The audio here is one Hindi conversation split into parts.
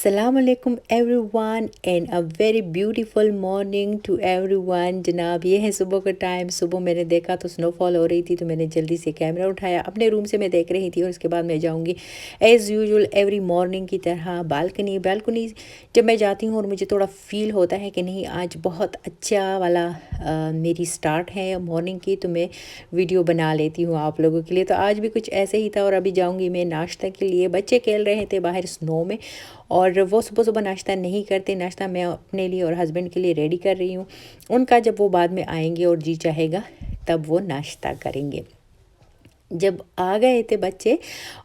अस्सलाम वालेकुम everyone and a very beautiful morning to everyone. जनाब ये है सुबह का टाइम। सुबह मैंने देखा तो स्नोफॉल हो रही थी, तो मैंने जल्दी से कैमरा उठाया, अपने रूम से मैं देख रही थी और उसके बाद मैं जाऊंगी एज़ यूजुअल एवरी मॉर्निंग की तरह बालकनी जब मैं जाती हूँ और मुझे थोड़ा फील होता है कि नहीं आज बहुत अच्छा वाला मेरी स्टार्ट है मॉर्निंग की, तो मैं वीडियो बना लेती हूँ आप लोगों के लिए। तो आज भी कुछ ऐसे ही था और अभी जाऊँगी मैं नाश्ता के लिए। बच्चे खेल रहे थे बाहर स्नो में और वो सुबह सुबह नाश्ता नहीं करते। नाश्ता मैं अपने लिए और हस्बैंड के लिए रेडी कर रही हूँ। उनका जब वो बाद में आएंगे और जी चाहेगा तब वो नाश्ता करेंगे। जब आ गए थे बच्चे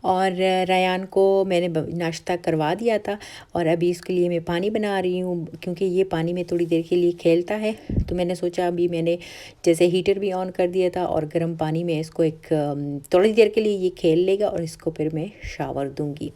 और रयान को मैंने नाश्ता करवा दिया था और अभी इसके लिए मैं पानी बना रही हूँ, क्योंकि ये पानी में थोड़ी देर के लिए खेलता है। तो मैंने सोचा अभी मैंने जैसे हीटर भी ऑन कर दिया था और गर्म पानी में इसको एक थोड़ी देर के लिए ये खेल लेगा और इसको फिर मैं शावर दूँगी।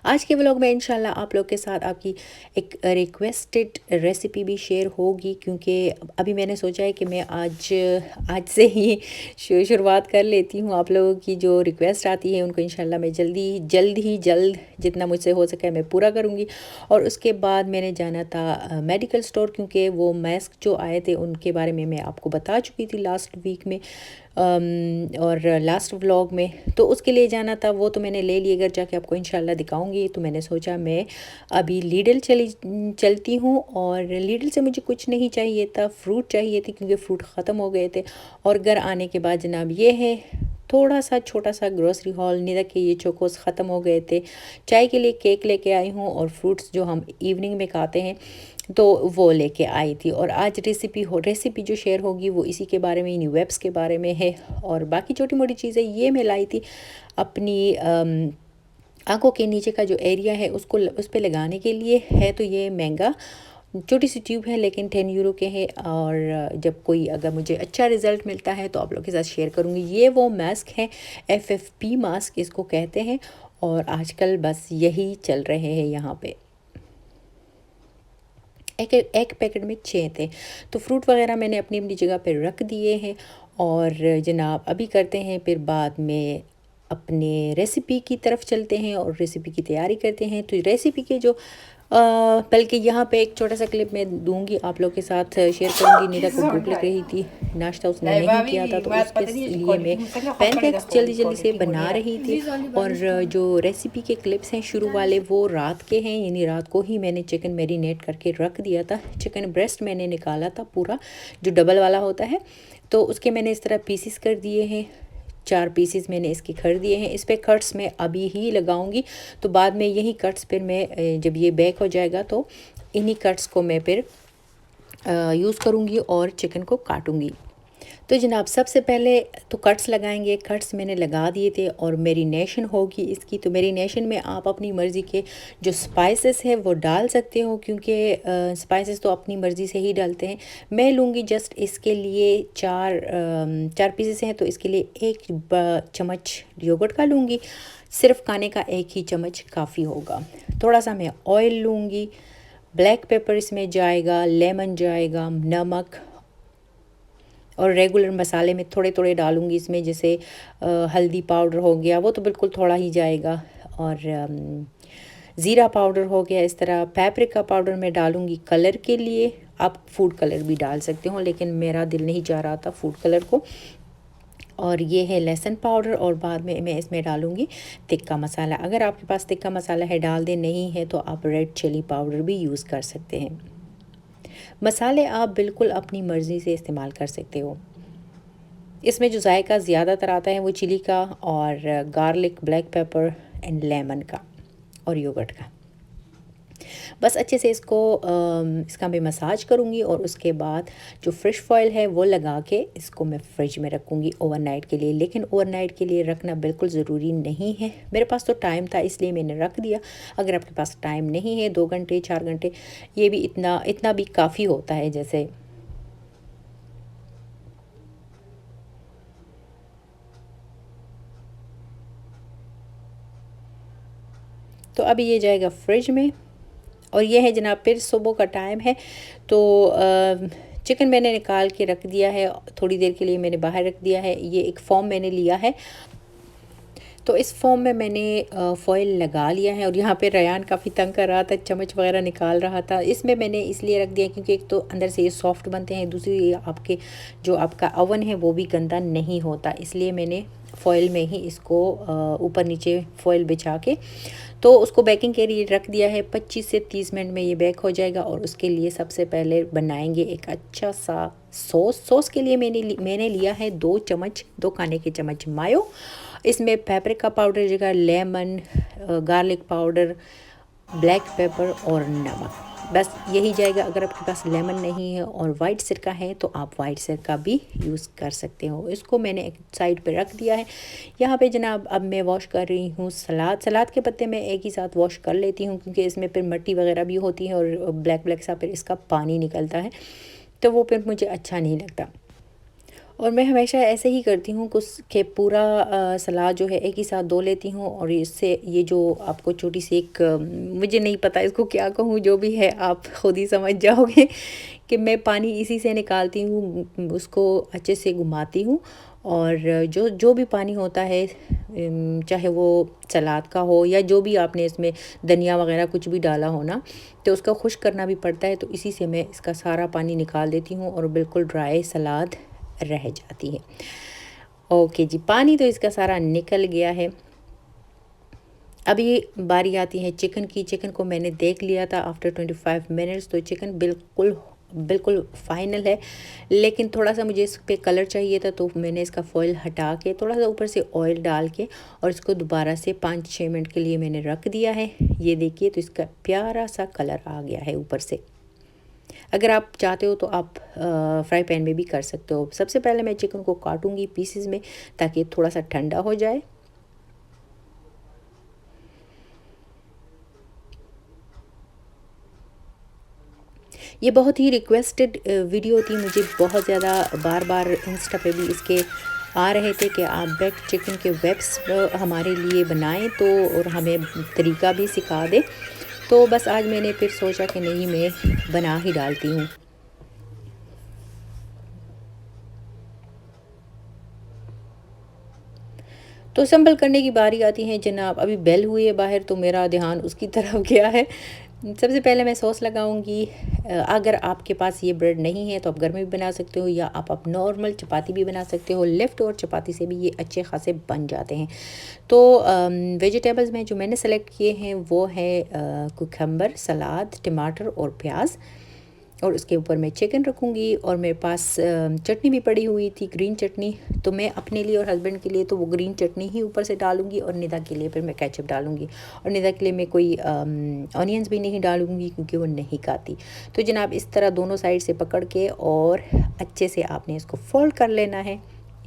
आज के व्लॉग में इंशाल्लाह आप लोग के साथ आपकी एक रिक्वेस्टेड रेसिपी भी शेयर होगी, क्योंकि अभी मैंने सोचा है कि मैं आज से ही शुरुआत कर लेती हूँ। आप लोगों की जो रिक्वेस्ट आती है उनको इंशाल्लाह मैं जल्द जितना मुझसे हो सके मैं पूरा करूँगी। और उसके बाद मैंने जाना था मेडिकल स्टोर, क्योंकि वो मास्क जो आए थे उनके बारे में मैं आपको बता चुकी थी लास्ट वीक में और लास्ट व्लॉग में। तो उसके लिए जाना था, वो तो मैंने ले लिए, घर जाके आपको इंशाल्लाह दिखाऊंगी। तो मैंने सोचा मैं अभी लीडल चलती हूँ और लीडल से मुझे कुछ नहीं चाहिए था, फ्रूट चाहिए थी क्योंकि फ्रूट ख़त्म हो गए थे। और घर आने के बाद जनाब ये है थोड़ा सा छोटा सा ग्रोसरी हॉल। निदा के ये चोकोस ख़त्म हो गए थे, चाय के लिए केक लेके आई हूँ और फ्रूट्स जो हम इवनिंग में खाते हैं तो वो लेके आई थी। और आज रेसिपी जो शेयर होगी वो इसी के बारे में, इन वेब्स के बारे में है। और बाकी छोटी मोटी चीज़ें ये मैं लाई थी अपनी आंखों के नीचे का जो एरिया है उसको उस पर लगाने के लिए है। तो ये महंगा छोटी सी ट्यूब है लेकिन 10 यूरो के है। और जब कोई अगर मुझे अच्छा रिज़ल्ट मिलता है तो आप लोग के साथ शेयर करूँगी। ये वो मास्क है, FFP मास्क इसको कहते हैं और आजकल बस यही चल रहे हैं यहाँ पे। एक पैकेट में 6 थे। तो फ्रूट वगैरह मैंने अपनी अपनी जगह पर रख दिए हैं और जनाब अभी करते हैं फिर बाद में अपने रेसिपी की तरफ चलते हैं और रेसिपी की तैयारी करते हैं। तो रेसिपी के जो बल्कि यहाँ पे एक छोटा सा क्लिप मैं दूंगी आप लोग के साथ शेयर करूँगी। नीरा को भूख लग रही थी, नाश्ता उसने नहीं किया था तो उसके लिए मैं पैनकेक्स जल्दी जल्दी से बना रही थी। और जो रेसिपी के क्लिप्स हैं शुरू वाले वो रात के हैं, यानी रात को ही मैंने चिकन मैरिनेट करके रख दिया था। चिकन ब्रेस्ट मैंने निकाला था पूरा, जो डबल वाला होता है, तो उसके मैंने इस तरह पीसीस कर दिए हैं। 4 पीसेस मैंने इसके कर दिए हैं। इस पे कट्स मैं अभी ही लगाऊंगी, तो बाद में यही कट्स फिर मैं जब ये बेक हो जाएगा तो इन्हीं कट्स को मैं फिर यूज़ करूंगी और चिकन को काटूंगी। तो जनाब सबसे पहले तो कट्स लगाएंगे। कट्स मैंने लगा दिए थे और मेरिनेशन होगी इसकी। तो मेरिनेशन में आप अपनी मर्ज़ी के जो स्पाइसेस है वो डाल सकते हो, क्योंकि स्पाइसेस तो अपनी मर्ज़ी से ही डालते हैं। मैं लूँगी जस्ट इसके लिए 4 पीसेस हैं तो इसके लिए 1 चम्मच योगर्ट का लूँगी। सिर्फ खाने का 1 ही चम्मच काफ़ी होगा। थोड़ा सा मैं ऑयल लूँगी, ब्लैक पेपर इसमें जाएगा, लेमन जाएगा, नमक और रेगुलर मसाले में थोड़े थोड़े डालूंगी इसमें, जैसे हल्दी पाउडर हो गया वो तो बिल्कुल थोड़ा ही जाएगा, और ज़ीरा पाउडर हो गया। इस तरह पेपरिका पाउडर मैं डालूंगी कलर के लिए। आप फूड कलर भी डाल सकते हो लेकिन मेरा दिल नहीं जा रहा था फूड कलर को। और ये है लहसुन पाउडर और बाद में मैं इसमें डालूंगी तिक्का मसाला। अगर आपके पास तिक्का मसाला है डाल दे, नहीं है तो आप रेड चिली पाउडर भी यूज़ कर सकते हैं। मसाले आप बिल्कुल अपनी मर्ज़ी से इस्तेमाल कर सकते हो। इसमें जो जायका ज़्यादातर आता है वो चिली का और garlic, black pepper and lemon का और योगर्ट का। बस अच्छे से इसका मैं मसाज करूँगी और उसके बाद जो फ़िश फॉइल है वो लगा के इसको मैं फ्रिज में रखूँगी ओवरनाइट के लिए। लेकिन ओवरनाइट के लिए रखना बिल्कुल ज़रूरी नहीं है। मेरे पास तो टाइम था इसलिए मैंने रख दिया। अगर आपके पास टाइम नहीं है 2 घंटे 4 घंटे, ये भी इतना भी काफ़ी होता है। जैसे तो अभी ये जाएगा फ्रिज में। और ये है जनाब फिर सुबह का टाइम है तो चिकन मैंने निकाल के रख दिया है, थोड़ी देर के लिए मैंने बाहर रख दिया है। ये एक फॉर्म मैंने लिया है। तो इस फॉर्म में मैंने फ़ॉइल लगा लिया है। और यहाँ पे रयान काफ़ी तंग कर रहा था, चम्मच वगैरह निकाल रहा था। इसमें मैंने इसलिए रख दिया क्योंकि एक तो अंदर से ये सॉफ्ट बनते हैं, दूसरी ये आपके जो आपका ओवन है वो भी गंदा नहीं होता, इसलिए मैंने फ़ॉइल में ही इसको ऊपर नीचे फ़ॉइल बिछा के तो उसको बेकिंग के लिए रख दिया है। 25 से 30 मिनट में ये बेक हो जाएगा। और उसके लिए सबसे पहले बनाएंगे एक अच्छा सा सॉस के लिए मैंने लिया है 2 चम्मच, 2 खाने के चम्मच मायो। इसमें पेपरिका पाउडर जगह lemon, garlic powder, black pepper और नमक, बस यही जाएगा। अगर आपके पास लेमन नहीं है और वाइट सिरका है तो आप वाइट सिरका भी यूज़ कर सकते हो। इसको मैंने एक साइड पे रख दिया है। यहाँ पे जनाब अब मैं वॉश कर रही हूँ सलाद के पत्ते मैं एक ही साथ वॉश कर लेती हूँ क्योंकि इसमें फिर मिट्टी वगैरह भी होती है और ब्लैक सा फिर इसका पानी निकलता है, तो वो फिर मुझे अच्छा नहीं लगता। और मैं हमेशा ऐसे ही करती हूँ कुछ के पूरा सलाद जो है एक ही साथ धो लेती हूँ। और इससे ये जो आपको छोटी सी एक मुझे नहीं पता इसको क्या कहूँ, जो भी है आप खुद ही समझ जाओगे कि मैं पानी इसी से निकालती हूँ, उसको अच्छे से घुमाती हूँ। और जो भी पानी होता है चाहे वो सलाद का हो या जो भी आपने इसमें धनिया वगैरह कुछ भी डाला हो ना, तो उसका खुश्क करना भी पड़ता है। तो इसी से मैं इसका सारा पानी निकाल देती हूँ और बिल्कुल ड्राई सलाद रह जाती है। ओके जी, पानी तो इसका सारा निकल गया है। अब ये बारी आती है चिकन की। चिकन को मैंने देख लिया था आफ्टर 25 मिनट्स, तो चिकन बिल्कुल फाइनल है। लेकिन थोड़ा सा मुझे इस पर कलर चाहिए था, तो मैंने इसका फॉइल हटा के थोड़ा सा ऊपर से ऑयल डाल के और इसको दोबारा से 5-6 मिनट के लिए मैंने रख दिया है। ये देखिए, तो इसका प्यारा सा कलर आ गया है ऊपर से। अगर आप चाहते हो तो आप फ्राई पैन में भी कर सकते हो। सबसे पहले मैं चिकन को काटूंगी पीसेस में ताकि थोड़ा सा ठंडा हो जाए। ये बहुत ही रिक्वेस्टेड वीडियो थी, मुझे बहुत ज़्यादा बार इंस्टा पे भी इसके आ रहे थे कि आप बेक चिकन के वेब्स हमारे लिए बनाएं तो और हमें तरीका भी सिखा दें। तो बस आज मैंने फिर सोचा कि नहीं, मैं बना ही डालती हूँ। तो संभल करने की बारी आती है जनाब। अभी बेल हुई है बाहर तो मेरा ध्यान उसकी तरफ गया है। सबसे पहले मैं सॉस लगाऊंगी। अगर आपके पास ये ब्रेड नहीं है तो आप घर में भी बना सकते हो या आप नॉर्मल चपाती भी बना सकते हो। लेफ़्ट और चपाती से भी ये अच्छे खासे बन जाते हैं। तो वेजिटेबल्स में जो मैंने सेलेक्ट किए हैं वो है कुकम्बर, सलाद, टमाटर और प्याज। और उसके ऊपर मैं चिकन रखूँगी। और मेरे पास चटनी भी पड़ी हुई थी, ग्रीन चटनी, तो मैं अपने लिए और हस्बैंड के लिए तो वो ग्रीन चटनी ही ऊपर से डालूँगी और निदा के लिए फिर मैं केचप डालूँगी। और निदा के लिए मैं कोई ऑनियंस भी नहीं डालूँगी क्योंकि वो नहीं खाती। तो जनाब इस तरह दोनों साइड से पकड़ के और अच्छे से आपने इसको फोल्ड कर लेना है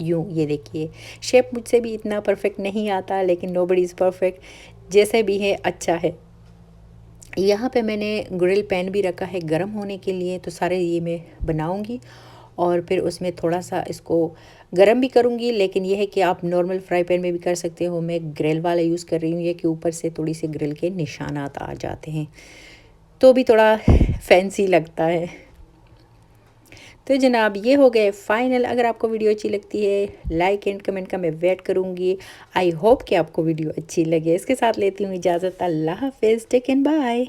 यूँ। ये देखिए, शेप मुझसे भी इतना परफेक्ट नहीं आता, लेकिन नोबडी इज़ परफेक्ट, जैसे भी है अच्छा है। यहाँ पे मैंने ग्रिल पैन भी रखा है गरम होने के लिए, तो सारे ये मैं बनाऊँगी और फिर उसमें थोड़ा सा इसको गरम भी करूँगी। लेकिन यह है कि आप नॉर्मल फ्राई पैन में भी कर सकते हो, मैं ग्रिल वाला यूज़ कर रही हूँ। ये कि ऊपर से थोड़ी सी ग्रिल के निशानात आ जाते हैं तो भी थोड़ा फैंसी लगता है। तो जनाब ये हो गए फाइनल। अगर आपको वीडियो अच्छी लगती है लाइक एंड कमेंट का मैं वेट करूँगी। आई होप कि आपको वीडियो अच्छी लगे। इसके साथ लेती हूँ इजाज़त। अल्लाह हाफिज़, टेक एंड बाय।